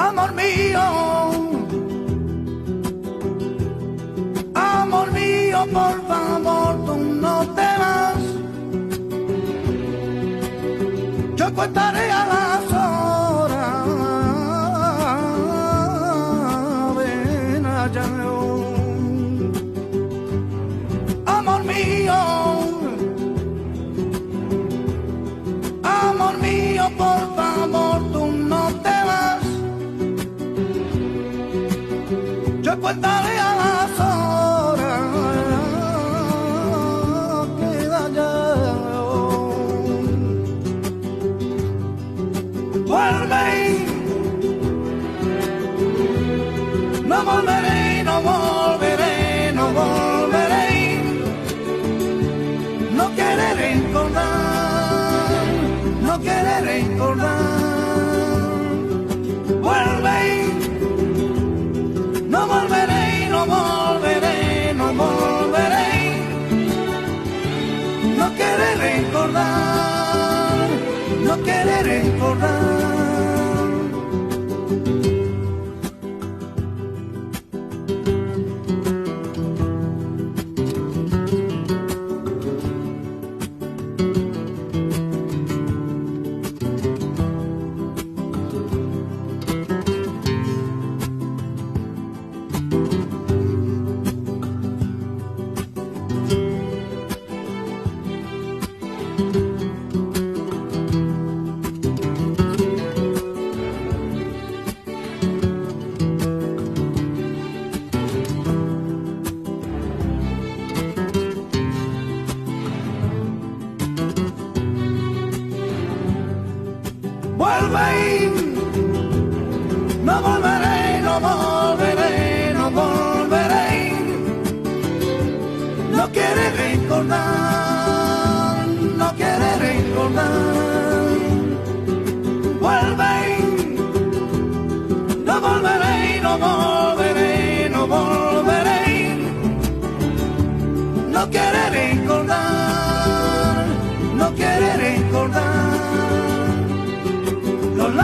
amor mío, por favor, tú no te vas. Yo contaré a las horas, ven allá. Amor mío, por favor, tú no te vas. Yo contaré a las horas, queda ya. Vuelve, no volveré, no volveré, no volveré. No querer recordar, no querer recordar. Vuelve, no volveré, no volveré, no volveré. No querer recordar, no querer recordar. Vuelve, no volveré, no volveré, no volveré. No quiere recordar, no quiere recordar. Vuelve, no volveré, no volveré, no volveré. No quiere recordar, no quiere recordar. Los